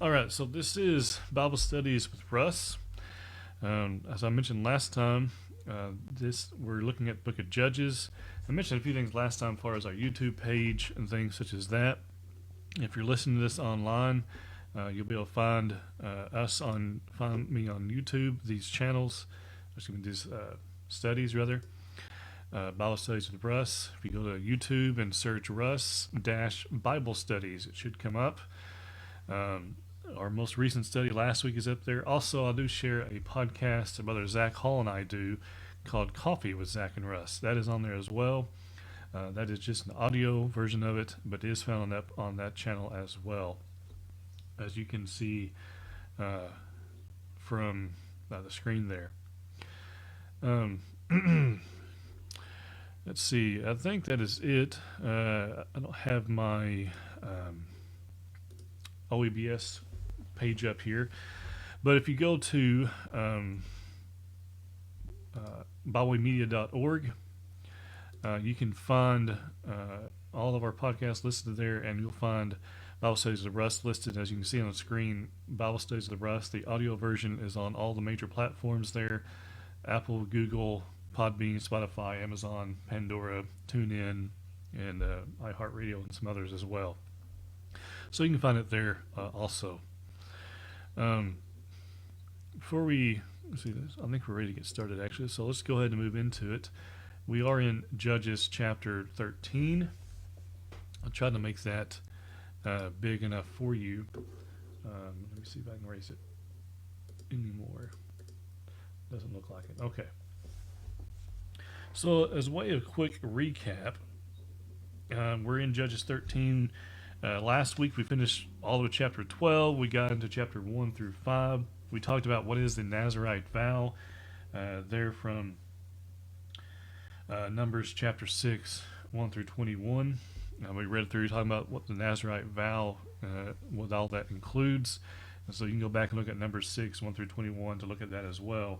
All right, so this is Bible Studies with Russ. As I mentioned last time, we're looking at the Book of Judges. I mentioned a few things last time as far as our YouTube page and things such as that. If you're listening to this online, you'll be able to find find me on YouTube. These channels, these studies rather. Bible Studies with Russ. If you go to YouTube and search Russ-Bible Studies, it should come up. Our most recent study last week is up there. Also, I do share a podcast that Brother Zach Hall and I do called Coffee with Zach and Russ. That is on there as well. That is just an audio version of it, but it is found on that channel as well. As you can see from the screen there. Let's see. I think that is it. I don't have my OEBS page up here, but if you go to BibleWayMedia.org, you can find all of our podcasts listed there, and you'll find Bible Studies of Russ listed. As you can see on the screen, Bible Studies of Russ, the audio version is on all the major platforms there: Apple, Google, Podbean, Spotify, Amazon, Pandora, TuneIn, and iHeartRadio, and some others as well. So you can find it there also. Before we see this, I think we're ready to get started actually. So let's go ahead and move into it. We are in Judges chapter 13. I'll try to make that big enough for you. Let me see if I can raise it anymore. Doesn't look like it. Okay. So as a way of quick recap, we're in Judges 13. Last week we finished all of chapter 12. We got into chapter 1 through 5. We talked about what is the Nazirite vow there from Numbers chapter 6, 1 through 21. We read through talking about what the Nazirite vow, what all that includes. And so you can go back and look at Numbers 6, 1 through 21 to look at that as well.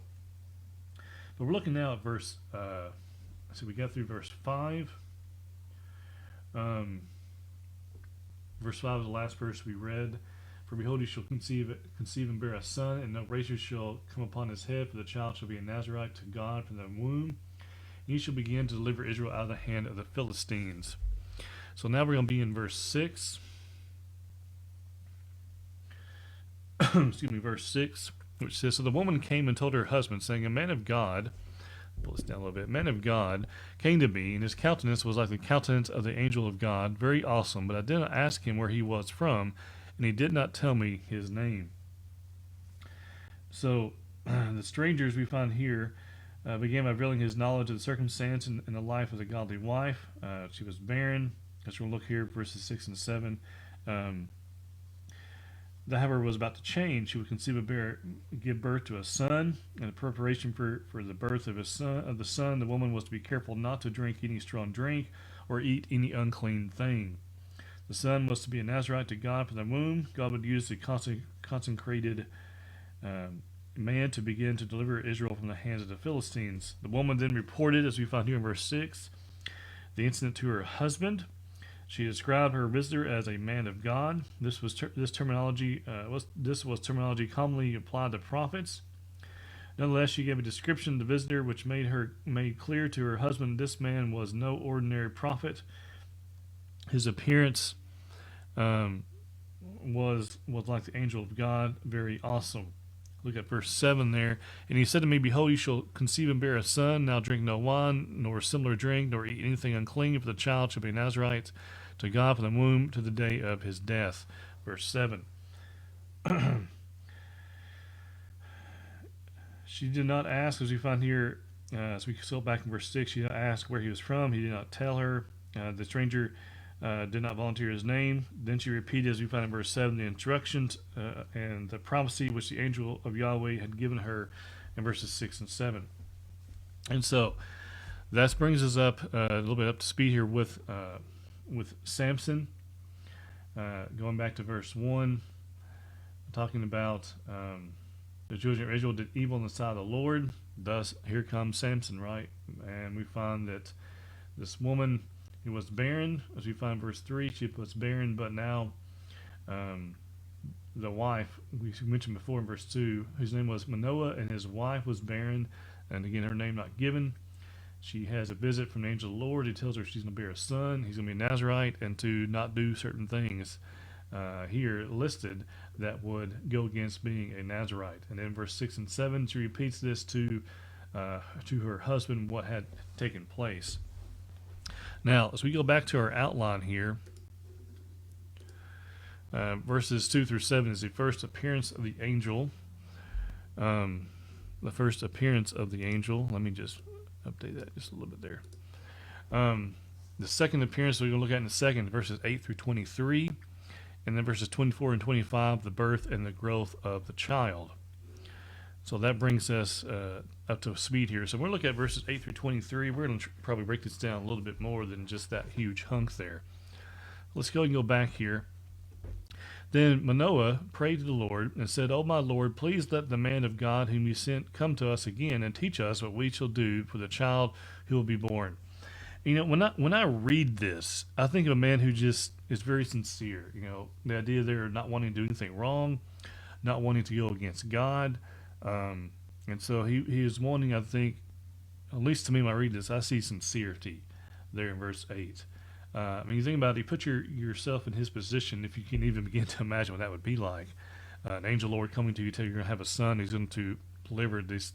But we're looking now at verse, so we got through verse 5. Verse 5 is the last verse we read. For behold, he shall conceive and bear a son, and no razor shall come upon his head, for the child shall be a Nazirite to God from the womb. And he shall begin to deliver Israel out of the hand of the Philistines. So now we're going to be in verse 6. Excuse me, verse 6, which says, So the woman came and told her husband, saying, A man of God, pull this down a little bit, man of God came to me, and his countenance was like the countenance of the angel of God, very awesome, but I did not ask him where he was from, and he did not tell me his name. So the strangers we find here began by revealing his knowledge of the circumstance in the life of the godly wife. She was barren. As we'll look here, verses 6 and 7. That, however, was about to change. She would conceive give birth to a son. And in preparation for the birth of the son, the woman was to be careful not to drink any strong drink or eat any unclean thing. The son was to be a Nazirite to God from the womb. God would use the consecrated man to begin to deliver Israel from the hands of the Philistines. The woman then reported, as we find here in verse 6, the incident to her husband. She described her visitor as a man of God. This was terminology commonly applied to prophets. Nonetheless, she gave a description of the visitor, which made clear to her husband this man was no ordinary prophet. His appearance was like the angel of God, very awesome. Look at verse 7 there. And he said to me, Behold, you shall conceive and bear a son. Now drink no wine, nor similar drink, nor eat anything unclean, for the child shall be a Nazirite to God from the womb to the day of his death. Verse 7. She did not ask, as we find here, as we go back in verse 6, she did not ask where he was from. He did not tell her. The stranger did not volunteer his name. Then she repeated, as we find in verse 7, the instructions and the prophecy which the angel of Yahweh had given her in verses 6 and 7. And so that brings us up a little bit up to speed here with Samson. Going back to verse 1, talking about the children of Israel did evil in the sight of the Lord. Thus, here comes Samson, right? And we find that this woman who was barren, as we find in verse 3, she was barren, but now the wife we mentioned before in verse 2, whose name was Manoah, and his wife was barren, and again, her name not given. She has a visit from the angel of the Lord. He tells her she's going to bear a son. He's going to be a Nazarite, and to not do certain things here listed that would go against being a Nazarite. And then verse 6 and 7, she repeats this to her husband what had taken place. Now, as we go back to our outline here, verses 2 through 7 is the first appearance of the angel. The first appearance of the angel. Let me just update that just a little bit there. The second appearance we're going to look at in a second, verses 8 through 23. And then verses 24 and 25, the birth and the growth of the child. So that brings us up to speed here. So we're looking at verses 8 through 23. We're going to probably break this down a little bit more than just that huge hunk there. Let's go and go back here. Then Manoah prayed to the Lord and said, "O my Lord, please let the man of God whom you sent come to us again and teach us what we shall do for the child who will be born." You know, when I read this, I think of a man who just is very sincere. You know, the idea they're not wanting to do anything wrong, not wanting to go against God, and so he is wanting. I think, at least to me, when I read this, I see sincerity there in verse 8. I mean, you think about it, you put yourself in his position, if you can even begin to imagine what that would be like. An angel Lord coming to you, tell you you're going to have a son, he's going to deliver this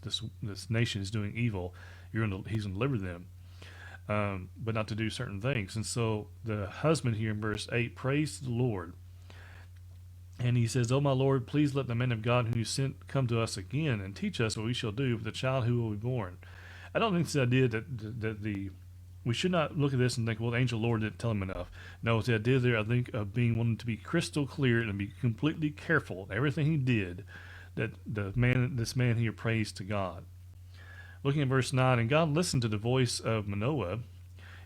nation is doing evil. He's going to deliver them. But not to do certain things. And so the husband here in verse 8 prays to the Lord. And he says, "Oh my Lord, please let the man of God whom you sent come to us again and teach us what we shall do with the child who will be born." I don't think it's the idea that we should not look at this and think, well, the angel Lord didn't tell him enough. No, it's the idea there, I think, of being wanting to be crystal clear and be completely careful in everything he did, that this man here prays to God. Looking at verse 9, and God listened to the voice of Manoah,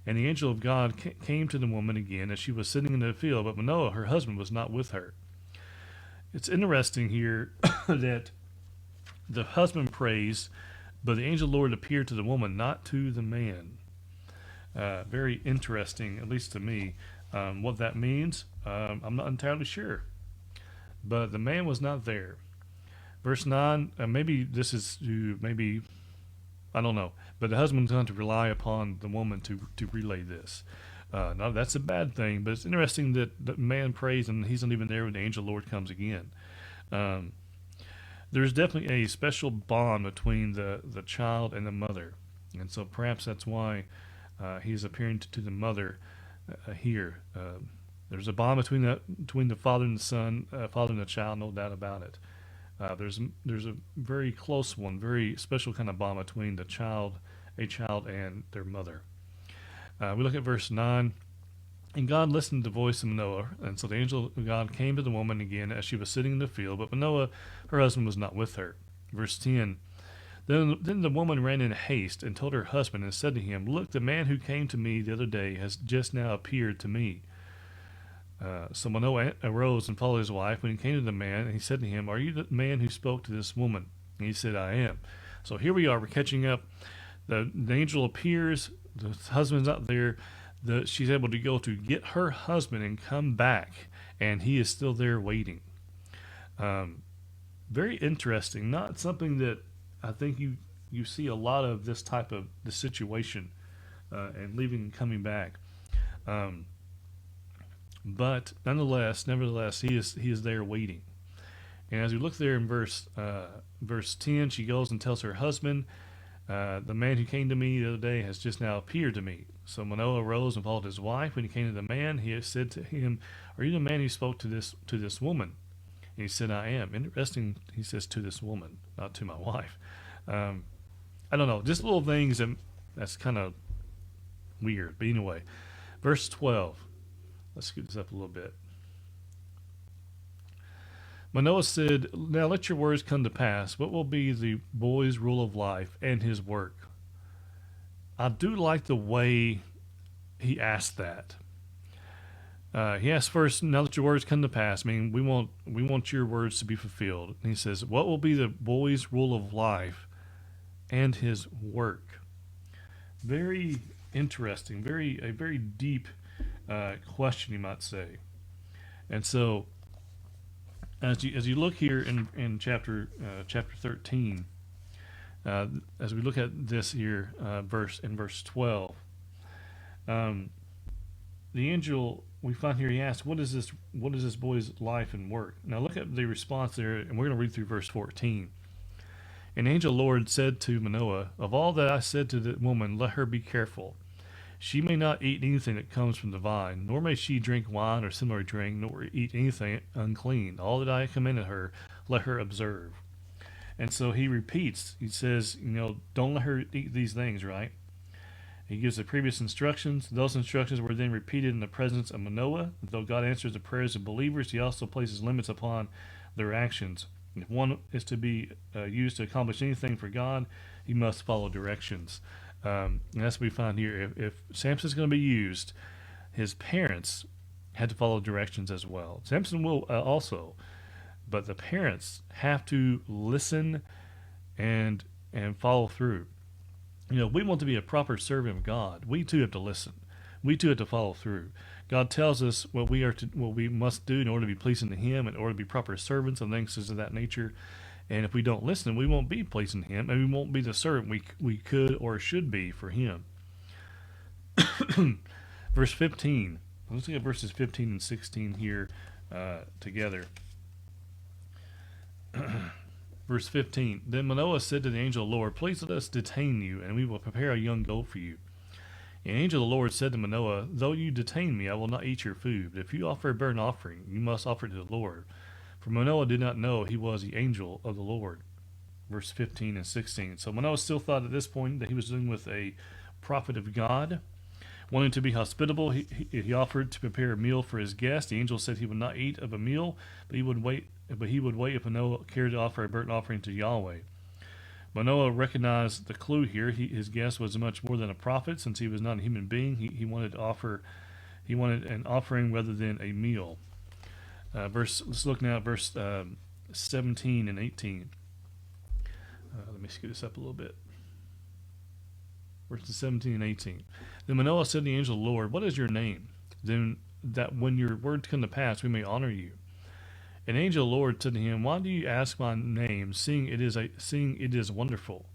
and the angel of God came to the woman again as she was sitting in the field, but Manoah, her husband, was not with her. It's interesting here that the husband prays, but the angel of the Lord appeared to the woman, not to the man. Very interesting, at least to me. What that means, I'm not entirely sure. But the man was not there. Verse 9, maybe this is to maybe I don't know. But the husband's going to rely upon the woman to relay this. Now, that's a bad thing, but it's interesting that the man prays and he's not even there when the angel Lord comes again. There's definitely a special bond between the child and the mother. And so perhaps that's why he's appearing to the mother here. There's a bond between the father and the son, father and the child, no doubt about it. There's a very close one, very special kind of bond between a child and their mother. We look at verse 9. And God listened to the voice of Manoah, and so the angel of God came to the woman again as she was sitting in the field, but Manoah, her husband, was not with her. Verse 10. Then the woman ran in haste and told her husband and said to him, "Look, the man who came to me the other day has just now appeared to me." So Manoah arose and followed his wife. When he came to the man, and he said to him, "Are you the man who spoke to this woman?" And he said, "I am." So here we are. We're catching up. The angel appears. The husband's not there. She's able to go to get her husband and come back, and he is still there waiting. Very interesting. Not something that I think you see a lot of this type of the situation, and leaving and coming back. But nevertheless, he is there waiting. And as we look there in verse 10, she goes and tells her husband, "The man who came to me the other day has just now appeared to me." So Manoah arose and followed his wife. When he came to the man, he said to him, "Are you the man who spoke to this woman?" And he said, "I am." Interesting, he says, "to this woman," not to my wife. I don't know, just little things that's kind of weird. But anyway, verse 12. Let's scoot this up a little bit. Manoah said, "Now let your words come to pass. What will be the boy's rule of life and his work?" I do like the way he asked that. He asked first, "Now let your words come to pass," meaning we want your words to be fulfilled. And he says, "What will be the boy's rule of life and his work?" Very interesting, a very deep question, you might say. And so As you look here in chapter 13, uh, as we look at this here verse 12, um, the angel we find here, he asks, what is this boy's life and work? Now look at the response there, and we're going to read through verse 14. An angel Lord said to Manoah, of all that I said to the woman, let her be careful. She may not eat anything that comes from the vine, nor may she drink wine or similar drink, nor eat anything unclean. All that I commanded her, let her observe. And so he repeats, he says, don't let her eat these things, right? He gives the previous instructions. Those instructions were then repeated in the presence of Manoah. Though God answers the prayers of believers, he also places limits upon their actions. If one is to be used to accomplish anything for God, he must follow directions. And that's what we find here. If Samson's going to be used, his parents had to follow directions as well. Samson will also, but the parents have to listen and follow through. We want to be a proper servant of God. We too have to listen. We too have to follow through. God tells us what we must do in order to be pleasing to Him, in order to be proper servants and things of that nature. And if we don't listen, we won't be pleasing to Him, and we won't be the servant we could or should be for Him. Verse 15. Let's look at verses 15 and 16 here together. Verse 15. Then Manoah said to the angel of the Lord, please let us detain you, and we will prepare a young goat for you. The angel of the Lord said to Manoah, though you detain me, I will not eat your food. But if you offer a burnt offering, you must offer it to the Lord. For Manoah did not know he was the angel of the Lord. Verse 15 and 16. So Manoah still thought at this point that he was dealing with a prophet of God. Wanting to be hospitable, he offered to prepare a meal for his guest. The angel said he would not eat of a meal, but he would wait if Manoah cared to offer a burnt offering to Yahweh. Manoah recognized the clue here. His guest was much more than a prophet, since he was not a human being. He wanted an offering rather than a meal. Let's look now at verse 17 and 18. Let me scoot this up a little bit. Verses 17 and 18. Then Manoah said to the angel of the Lord, what is your name? Then that when your words come to pass, we may honor you. An angel of the Lord said to him, why do you ask my name, seeing it is wonderful?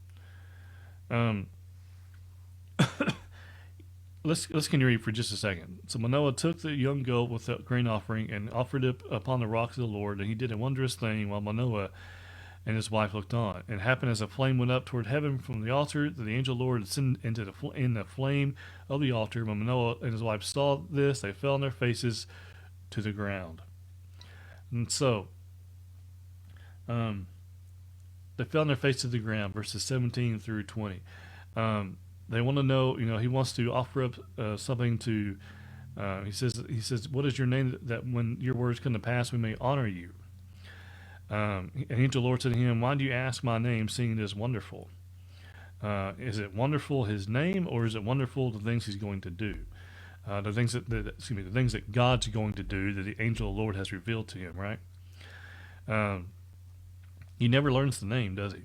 Let's continue for just a second. So Manoah took the young goat with the grain offering and offered it upon the rock of the Lord, and he did a wondrous thing while Manoah and his wife looked on. It happened as a flame went up toward heaven from the altar that the angel of the Lord ascended into in the flame of the altar. When Manoah and his wife saw this, they fell on their faces to the ground. And so, they fell on their face to the ground, verses 17 through 20. They want to know, he wants to offer up something to, he says, what is your name, that when your words come to pass, we may honor you? And the angel of the Lord said to him, why do you ask my name, seeing it is wonderful? Is it wonderful his name, or is it wonderful the things he's going to do? The things that God's going to do that the angel of the Lord has revealed to him, right? He never learns the name, does he?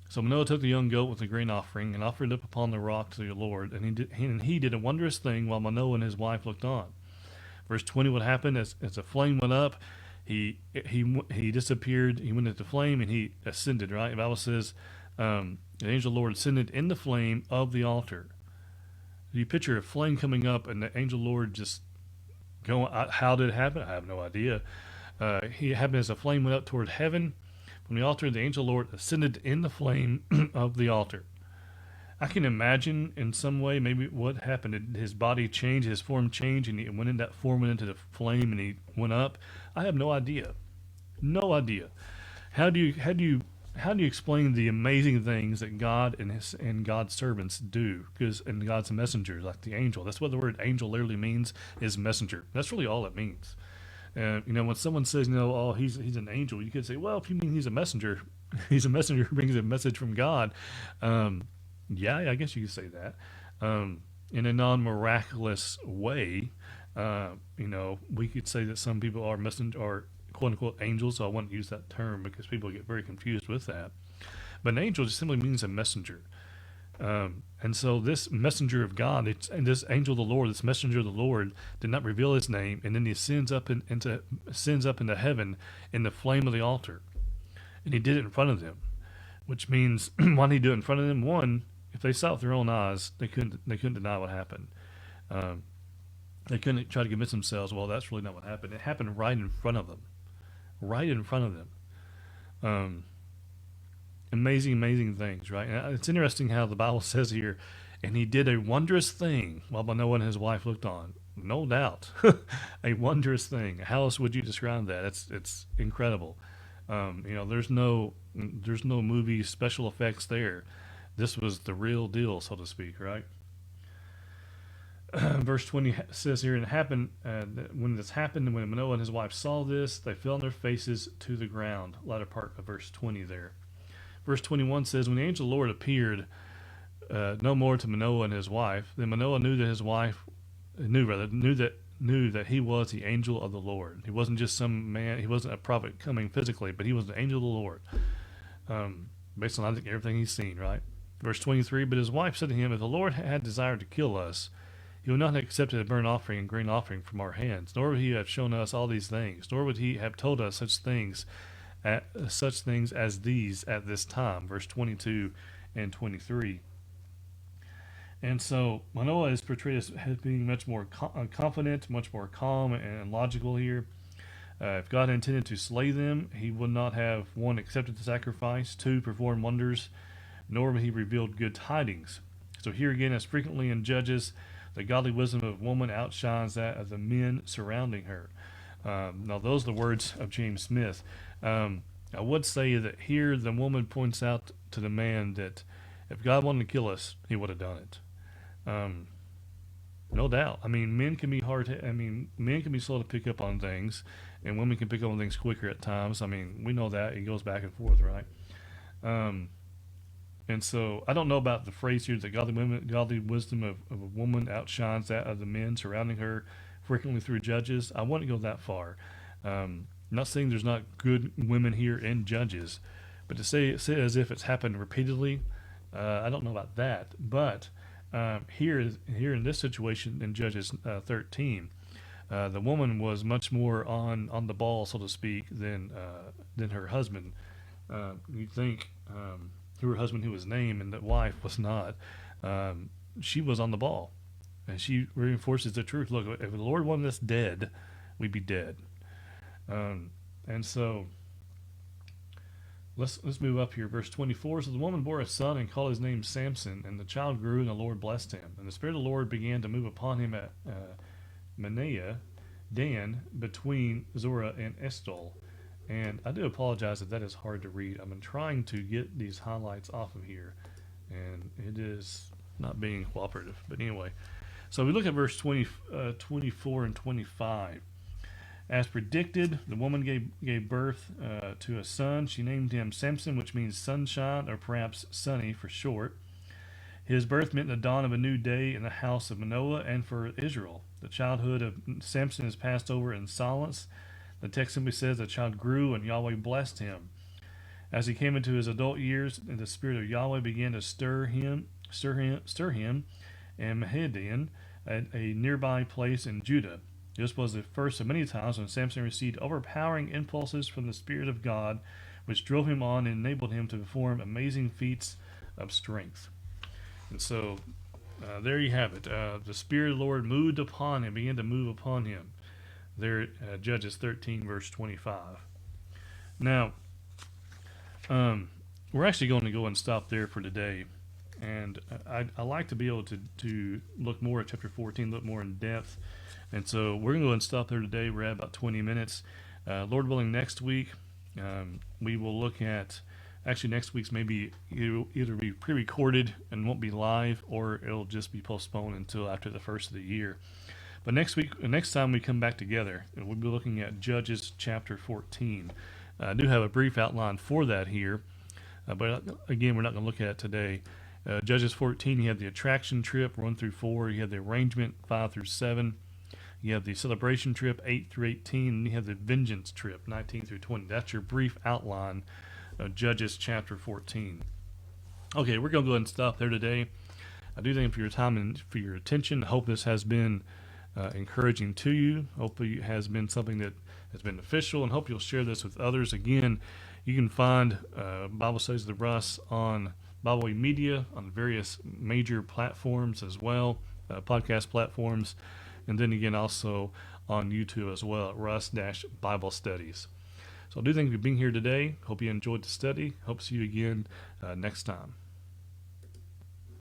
So Manoah took the young goat with the grain offering and offered it up upon the rock to the Lord, and he did a wondrous thing while Manoah and his wife looked on. Verse 20, what happened as the flame went up, he disappeared, he went into the flame, and he ascended, right? The Bible says the angel of the Lord ascended in the flame of the altar. You picture a flame coming up and the angel of the Lord just going, how did it happen? I have no idea. It happened as a flame went up toward heaven. From the altar, the angel of the Lord ascended in the flame of the altar. I can imagine in some way maybe what happened. His body changed, his form changed, and he went in that form, went into the flame, and he went up. I have no idea. No idea. How do you explain the amazing things that God and God's servants do? And God's messengers, like the angel. That's what the word angel literally means, is messenger. That's really all it means. When someone says, he's an angel, you could say, well, if you mean he's a messenger who brings a message from God. Yeah, I guess you could say that. In a non-miraculous way, we could say that some people are messenger or quote-unquote angels, so I wouldn't use that term because people get very confused with that. But an angel just simply means a messenger. And so this messenger of God, and this angel of the Lord, this messenger of the Lord, did not reveal his name, and then he ascends up into heaven in the flame of the altar, and he did it in front of them, which means why did he do it in front of them? One, if they saw it with their own eyes, they couldn't deny what happened. Um, they couldn't try to convince themselves, well, that's really not what happened. It happened right in front of them, right in front of them. Um, Amazing, amazing things, right? And it's interesting how the Bible says here, and he did a wondrous thing while Manoah and his wife looked on. No doubt, a wondrous thing. How else would you describe that? It's incredible. There's no movie special effects there. This was the real deal, so to speak, right? Verse 20 says here, and it happened when this happened, and when Manoah and his wife saw this, they fell on their faces to the ground. Latter part of verse 20 there. Verse 21 says, when the angel of the Lord appeared no more to Manoah and his wife, then Manoah knew that his wife knew that he was the angel of the Lord. He wasn't just some man. He wasn't a prophet coming physically, but he was the angel of the Lord. Based on I think everything he's seen, right? Verse 23. But his wife said to him, if the Lord had desired to kill us, he would not have accepted a burnt offering and grain offering from our hands, nor would he have shown us all these things, nor would he have told us such things as these at this time. Verse 22 and 23. And so Manoah is portrayed as being much more confident, much more calm and logical here. If God intended to slay them, he would not have, one, accepted the sacrifice, two, performed wonders, nor would he revealed good tidings. So here again, as frequently in Judges, the godly wisdom of woman outshines that of the men surrounding her. Now, those are the words of James Smith. I would say that here the woman points out to the man that if God wanted to kill us, he would have done it. No doubt. I mean, men can be men can be slow to pick up on things, and women can pick up on things quicker at times. I mean, we know that. It goes back and forth, right? Um, and so I don't know about the phrase here that godly wisdom of a woman outshines that of the men surrounding her frequently through Judges. I wouldn't go that far. I'm not saying there's not good women here in Judges, but to say as if it's happened repeatedly, I don't know about that. But here in this situation in Judges 13, the woman was much more on the ball, so to speak, than her husband. You'd think her husband, who was named, and the wife was not. She was on the ball, and she reinforces the truth. Look, if the Lord wanted us dead, we'd be dead. And so let's move up here. Verse 24. So the woman bore a son and called his name Samson, and the child grew, and the Lord blessed him. And the Spirit of the Lord began to move upon him at Manaah, Dan, between Zorah and Eshtaol. And I do apologize if that is hard to read. I've been trying to get these highlights off of here, and it is not being cooperative. But anyway, so we look at verse 24 and 25. As predicted, the woman gave birth to a son. She named him Samson, which means sunshine, or perhaps sunny for short. His birth meant the dawn of a new day in the house of Manoah and for Israel. The childhood of Samson is passed over in silence. The text simply says the child grew and Yahweh blessed him. As he came into his adult years, the Spirit of Yahweh began to stir him in Mahedian, a nearby place in Judah. This was the first of many times when Samson received overpowering impulses from the Spirit of God, which drove him on and enabled him to perform amazing feats of strength. And so there you have it. The Spirit of the Lord moved upon him, began to move upon him. There, Judges 13, verse 25. Now, we're actually going to go and stop there for today. And I like to be able to look more at chapter 14, look more in depth. And so we're going to go and stop there today. We're at about 20 minutes. Lord willing, next week we will look at, actually next week's maybe it'll either be pre-recorded and won't be live, or it'll just be postponed until after the first of the year. But next time we come back together, we'll be looking at Judges chapter 14. I do have a brief outline for that here, but again, we're not going to look at it today. Judges 14, you have the attraction trip, 1 through 4. You have the arrangement, 5 through 7. You have the celebration trip, 8 through 18. And you have the vengeance trip, 19 through 20. That's your brief outline of Judges chapter 14. Okay, we're going to go ahead and stop there today. I do thank you for your time and for your attention. I hope this has been encouraging to you. Hopefully, it has been something that has been beneficial, and hope you'll share this with others. Again, you can find Bible Studies with Russ on Bible Media on various major platforms as well, podcast platforms, and then again also on YouTube as well at Russ-Bible Studies. So I do thank you for being here today. Hope you enjoyed the study. Hope to see you again next time.